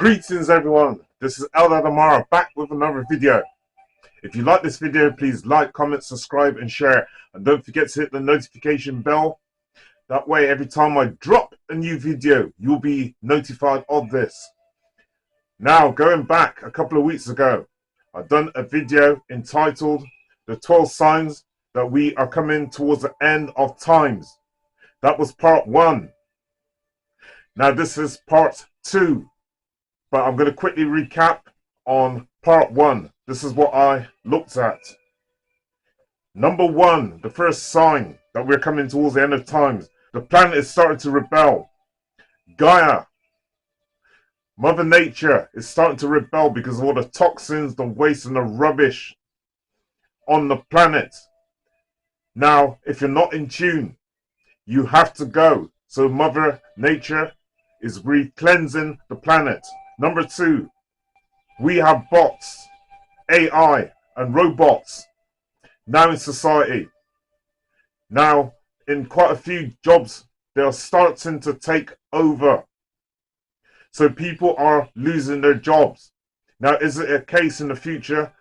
Greetings everyone, this is Eldad Amara back with another video. If you like this video, please like, comment, subscribe and share. And don't forget to hit the notification bell. That way every time I drop a new video, you'll be notified of this. Now, going back a couple of weeks ago, I've done a video entitled The 12 Signs That We Are Coming Towards the End of Times. That was part 1. Now this is part 2. But I'm going to quickly recap on part 1. This is what I looked at. Number 1, the first sign that we're coming towards the end of times. The planet is starting to rebel. Gaia, Mother Nature, is starting to rebel because of all the toxins, the waste and the rubbish on the planet. Now, if you're not in tune, you have to go. So Mother Nature is re-cleansing the planet. Number 2, we have bots, AI and robots now in society. Now, in quite a few jobs, they are starting to take over. So people are losing their jobs. Now, is it a case in the future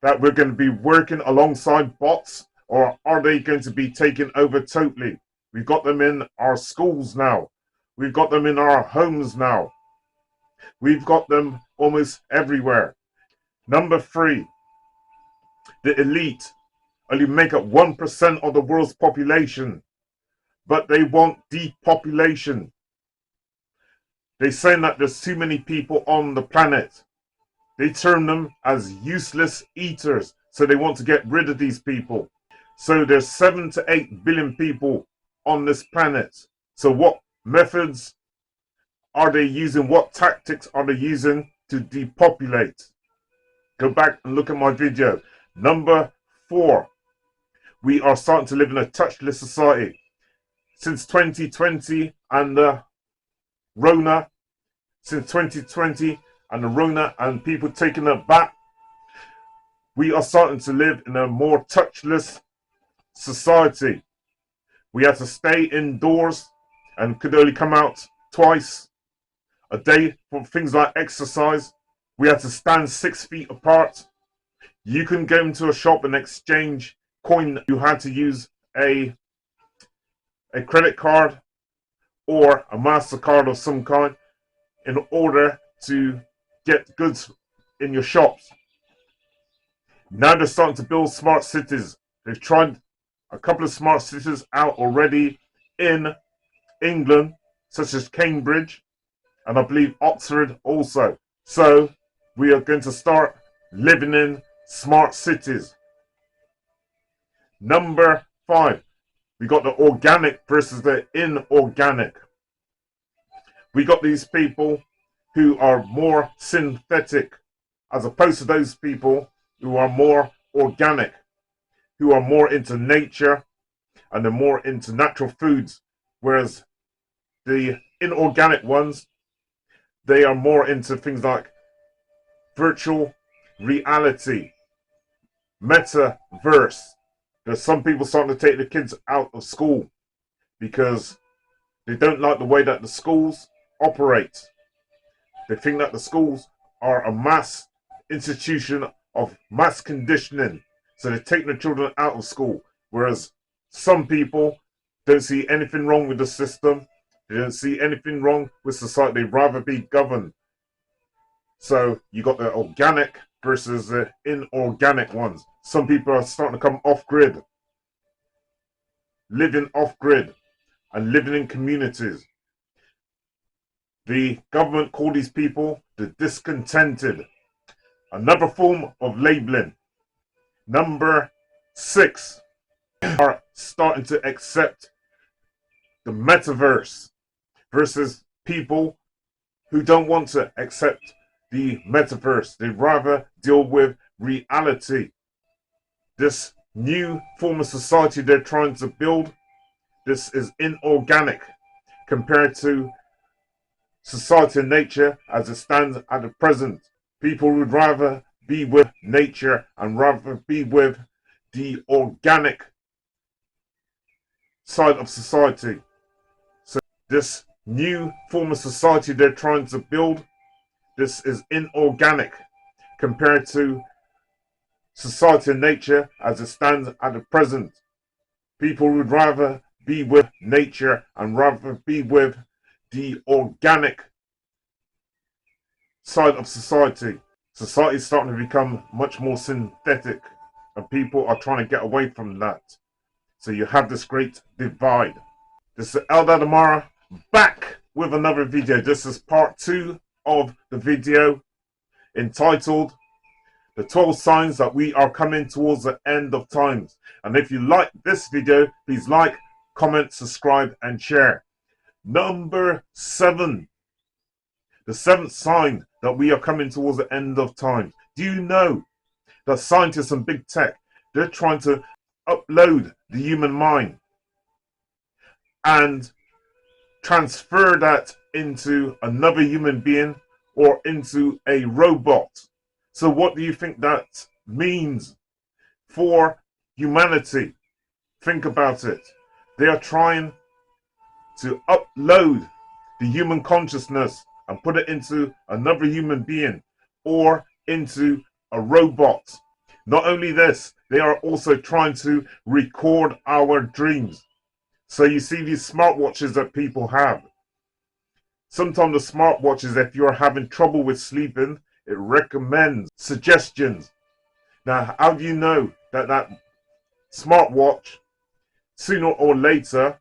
that we're going to be working alongside bots, or are they going to be taken over totally? We've got them in our schools now. We've got them in our homes now. We've got them almost everywhere. Number 3, the elite only make up 1% of the world's population, but they want depopulation. They're saying that there's too many people on the planet. They term them as useless eaters, so they want to get rid of these people. So there's 7 to 8 billion people on this planet. So what methods are they using? What tactics are they using to depopulate? Go back and look at my video. Number 4, we are starting to live in a touchless society. Since 2020 and the Rona, and people taking it back, we are starting to live in a more touchless society. We have to stay indoors and could only come out twice a day for things like exercise. We had to stand 6 feet apart. You can go into a shop and exchange coin. You had to use a credit card or a MasterCard of some kind in order to get goods in your shops. Now they're starting to build smart cities. They've tried a couple of smart cities out already in England, such as Cambridge, and I believe Oxford also. So we are going to start living in smart cities. Number 5, we got the organic versus the inorganic. We got these people who are more synthetic as opposed to those people who are more organic, who are more into nature and they're more into natural foods, whereas the inorganic ones, they are more into things like virtual reality, metaverse. There's some people starting to take the kids out of school because they don't like the way that the schools operate. They think that the schools are a mass institution of mass conditioning. So they're taking the children out of school. Whereas some people don't see anything wrong with the system. They don't see anything wrong with society. They'd rather be governed. So you got the organic versus the inorganic ones. Some people are starting to come off grid, living off grid and living in communities. The government call these people the discontented. Another form of labeling. Number 6, are starting to accept the metaverse versus people who don't want to accept the metaverse. They'd rather deal with reality. This new form of society they're trying to build, this is inorganic compared to society and nature as it stands at the present. People would rather be with nature and rather be with the organic side of society. So this new form of society they're trying to build, This is inorganic compared to society and nature as it stands at the present. People would rather be with nature and rather be with the organic side of society. Society is starting to become much more synthetic, and people are trying to get away from that. So you have this great divide. This is Eldad Amara back with another video. This is part 2 of the video entitled The 12 Signs That We Are Coming Towards the End of Times. And if you like this video, please like, comment, subscribe, and share. Number 7. The 7th sign that we are coming towards the end of time. Do you know that scientists and big tech, they're trying to upload the human mind and transfer that into another human being or into a robot? So what do you think that means for humanity? Think about it. They are trying to upload the human consciousness and put it into another human being or into a robot. Not only this, they are also trying to record our dreams. So you see these smartwatches that people have. Sometimes the smartwatches, if you're having trouble with sleeping, it recommends suggestions. Now, how do you know that that smartwatch, sooner or later,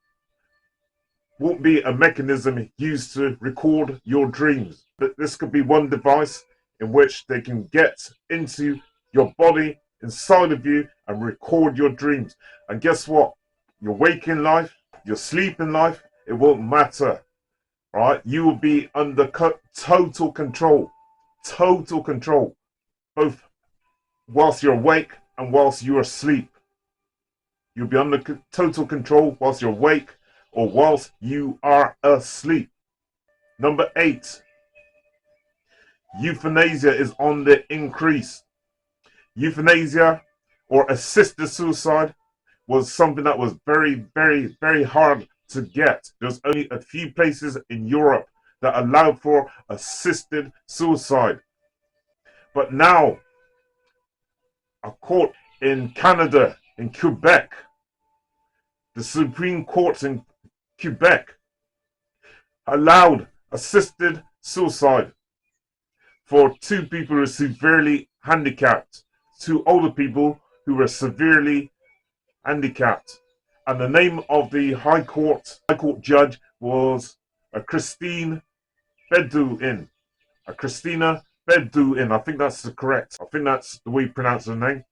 won't be a mechanism used to record your dreams? But this could be one device in which they can get into your body, inside of you, and record your dreams. And guess what? Your waking life, your sleeping life, it won't matter. All right? You will be under total control. Total control. Both whilst you're awake and whilst you're asleep. You'll be under total control whilst you're awake or whilst you are asleep. Number 8. Euthanasia is on the increase. Euthanasia or assisted suicide was something that was very, very, very hard to get. There's only a few places in Europe that allowed for assisted suicide. But now, a court in Canada, in Quebec, the Supreme Court in Quebec allowed assisted suicide for 2 people who were severely handicapped, 2 older people who were severely handicapped. And the name of the High Court judge was Christina Bedouin. Christina Bedouin. I think that's correct. I think that's the way you pronounce her name.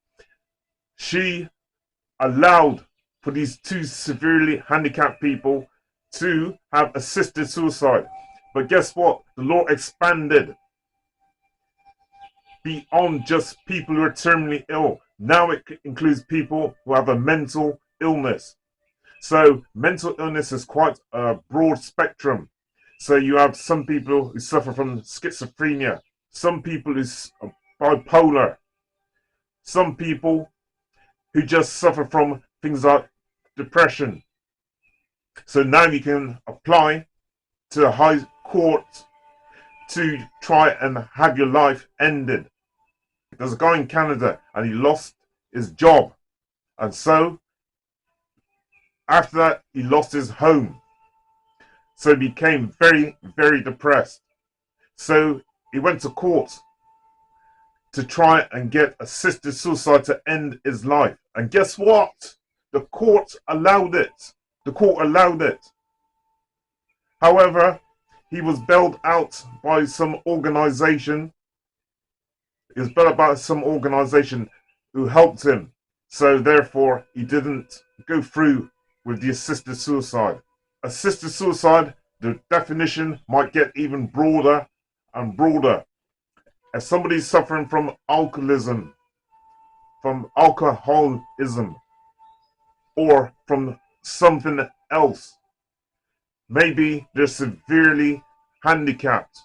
She allowed for these 2 severely handicapped people to have assisted suicide. But guess what? The law expanded beyond just people who are terminally ill. Now it includes people who have a mental illness. So mental illness is quite a broad spectrum. So you have some people who suffer from schizophrenia, some people who are bipolar, some people who just suffer from things like depression. So now you can apply to the High Court to try and have your life ended. There's a guy in Canada and he lost his job, and so after that he lost his home, so he became very, very depressed. So he went to court to try and get assisted suicide to end his life, and guess what? The court allowed it. The court allowed it. However, he was bailed out by some organization. He was bailed out by some organization who helped him. So therefore, he didn't go through with the assisted suicide. Assisted suicide, the definition might get even broader and broader. If somebody's suffering from alcoholism, or from something else, maybe they're severely handicapped.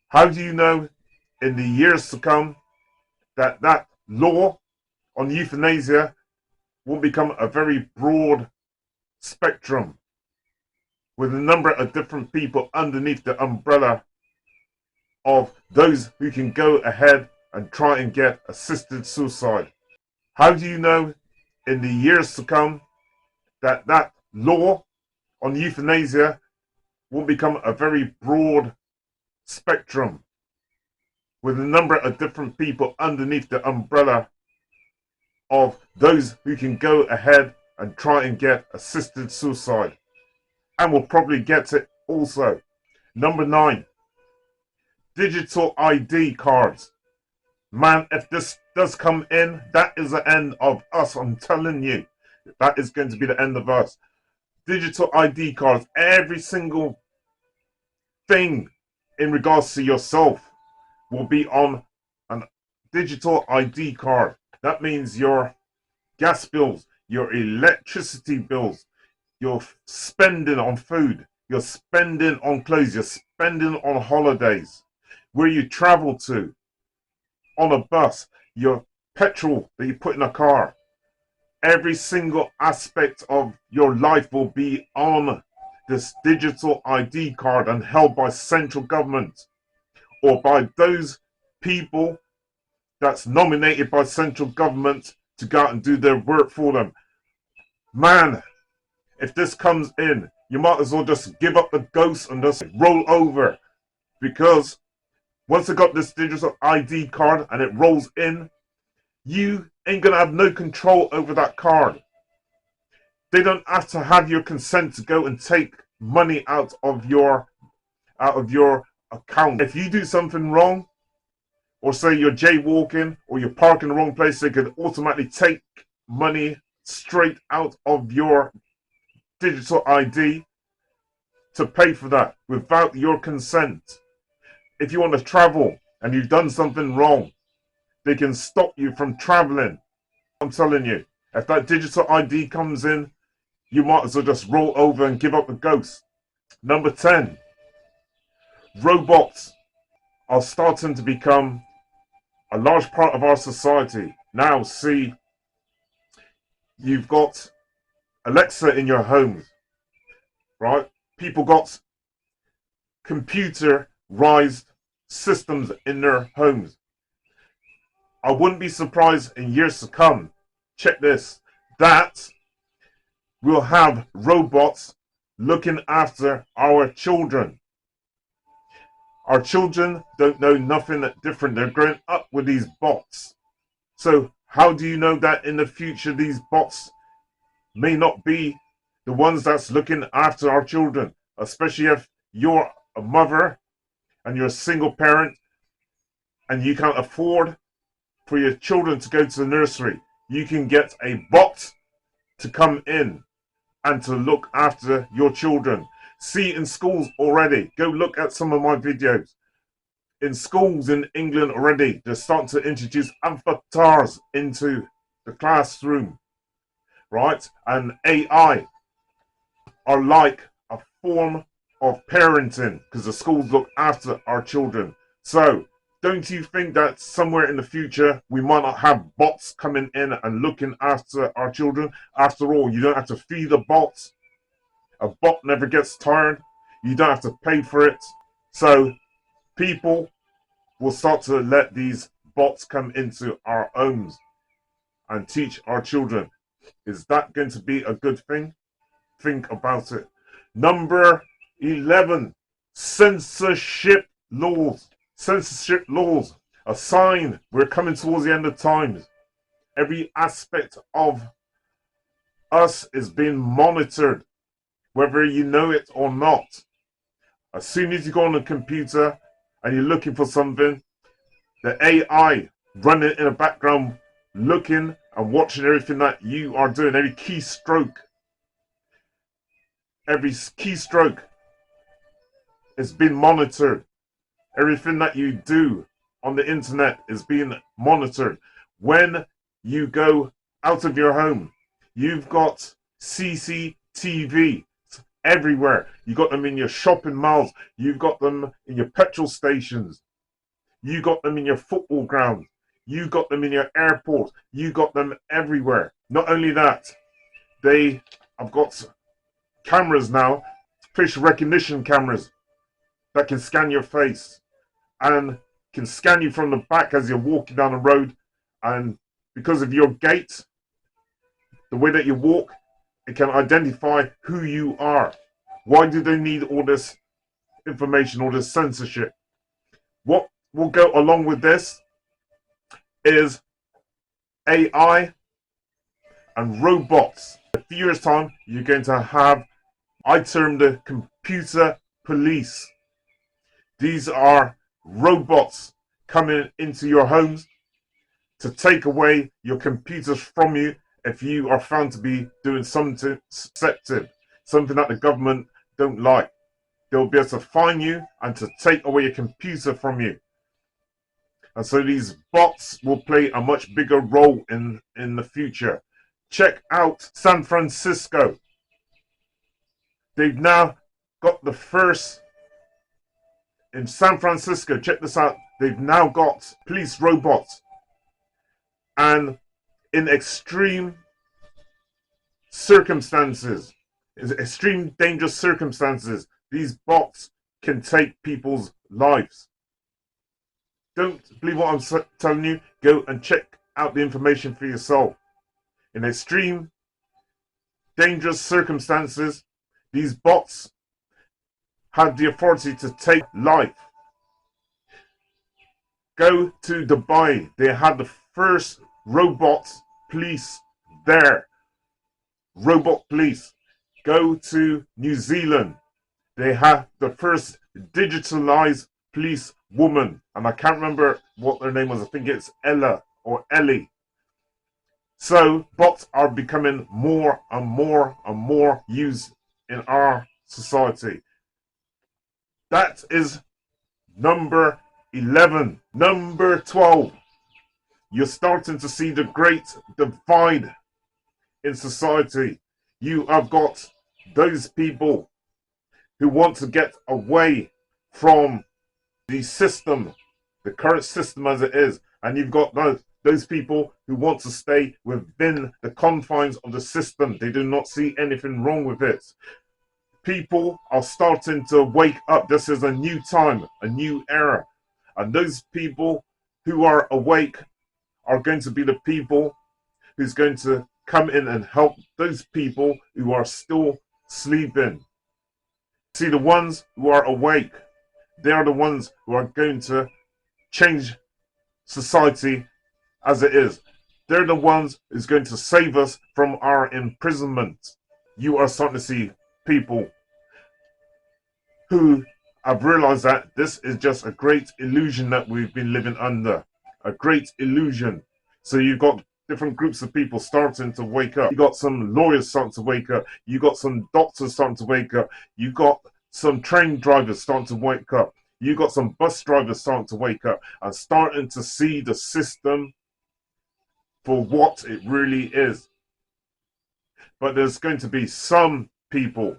How do you know in the years to come that that law on euthanasia will become a very broad spectrum with a number of different people underneath the umbrella of those who can go ahead and try and get assisted suicide. How do you know in the years to come that that law on euthanasia will become a very broad spectrum with a number of different people underneath the umbrella of those who can go ahead and try and get assisted suicide, and will probably get it also. Number 9, digital ID cards. Man, if this does come in, that is the end of us. I'm telling you, that is going to be the end of us. Digital ID cards, every single thing in regards to yourself will be on a digital ID card. That means your gas bills, your electricity bills, your spending on food, your spending on clothes, your spending on holidays, where you travel to, on a bus, your petrol that you put in a car. Every single aspect of your life will be on this digital ID card and held by central government or by those people that's nominated by central government to go out and do their work for them. Man, if this comes in, you might as well just give up the ghost and just roll over, because once they got this digital ID card and it rolls in, you ain't gonna have no control over that card. They don't have to have your consent to go and take money out of your account. If you do something wrong, or say you're jaywalking or you're parking the wrong place, they could automatically take money straight out of your digital ID to pay for that without your consent. If you want to travel and you've done something wrong, they can stop you from traveling. I'm telling you, if that digital ID comes in, you might as well just roll over and give up the ghost. Number 10, robots are starting to become a large part of our society. Now, see, you've got Alexa in your homes, right? People got computerized systems in their homes. I wouldn't be surprised in years to come, check this, that we'll have robots looking after our children. Our children don't know nothing different. They're growing up with these bots. So how do you know that in the future these bots may not be the ones that's looking after our children? Especially if you're a mother and you're a single parent and you can't afford for your children to go to the nursery. You can get a bot to come in and to look after your children. See, in schools already, go look at some of my videos. In schools in England already, they're starting to introduce avatars into the classroom, right? And AI are like a form of parenting because the schools look after our children. So don't you think that somewhere in the future we might not have bots coming in and looking after our children? After all, you don't have to feed the bots. A bot never gets tired. You don't have to pay for it. So people will start to let these bots come into our homes and teach our children. Is that going to be a good thing? Think about it. Number 11, censorship laws. Censorship laws. A sign we're coming towards the end of times. Every aspect of us is being monitored, whether you know it or not. As soon as you go on a computer and you're looking for something, the AI running in the background, looking and watching everything that you are doing, every keystroke is being monitored. Everything that you do on the internet is being monitored. When you go out of your home, you've got CCTV everywhere. You got them in your shopping malls. You've got them in your petrol stations. You got them in your football grounds. You got them in your airport. You got them everywhere. Not only that, they have got cameras now, facial recognition cameras that can scan your face. and can scan you from the back as you're walking down the road. And because of your gait, the way that you walk, it can identify who you are. Why do they need all this information, all this censorship? What will go along with this is AI and robots. In a few years' time, you're going to have, I term the computer police. These are robots coming into your homes to take away your computers from you if you are found to be doing something deceptive, something that the government don't like. They'll be able to fine you and to take away your computer from you. And so these bots will play a much bigger role in the future. Check out San Francisco. They've now got the first, in San Francisco, check this out, they've now got police robots. And in extreme circumstances, extreme dangerous circumstances, these bots can take people's lives. Don't believe what I'm telling you. Go and check out the information for yourself. In extreme dangerous circumstances, these bots have the authority to take life. Go to Dubai. They had the first robot police there. Robot police. Go to New Zealand. They have the first digitalized police woman. And I can't remember what their name was. I think it's Ella or Ellie. So bots are becoming more and more and more used in our society. That is number 11. Number 12. You're starting to see the great divide in society. You have got those people who want to get away from the system, the current system as it is. And you've got those people who want to stay within the confines of the system. They do not see anything wrong with it. People are starting to wake up. This is a new time, a new era. And those people who are awake are going to be the people who's going to come in and help those people who are still sleeping. See, the ones who are awake, they are the ones who are going to change society as it is. They're the ones who's going to save us from our imprisonment. You are starting to see people who have realized that this is just a great illusion that we've been living under. A great illusion. So you've got different groups of people starting to wake up. You got some lawyers starting to wake up. You got some doctors starting to wake up. You got some train drivers starting to wake up. You got some bus drivers starting to wake up and starting to see the system for what it really is. But there's going to be some people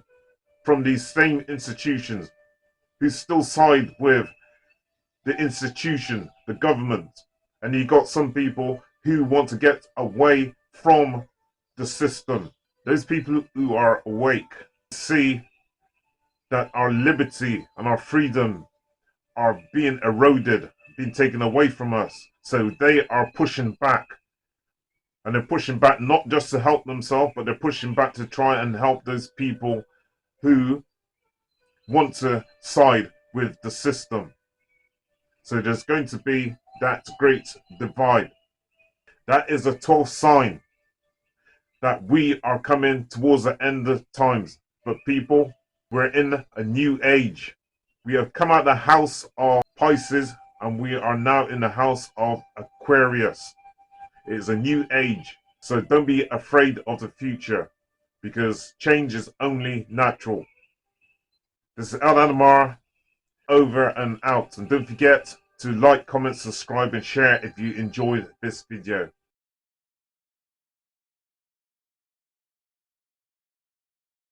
from these same institutions who still side with the institution, the government. And you got some people who want to get away from the system. Those people who are awake see that our liberty and our freedom are being eroded, being taken away from us. So they are pushing back. And they're pushing back not just to help themselves, but they're pushing back to try and help those people who want to side with the system. So there's going to be that great divide. That is a tall sign that we are coming towards the end of times. But people, we're in a new age. We have come out of the house of Pisces and we are now in the house of Aquarius. It is a new age. So don't be afraid of the future because change is only natural. This is Eldad Amara, over and out. And don't forget to like, comment, subscribe and share if you enjoyed this video.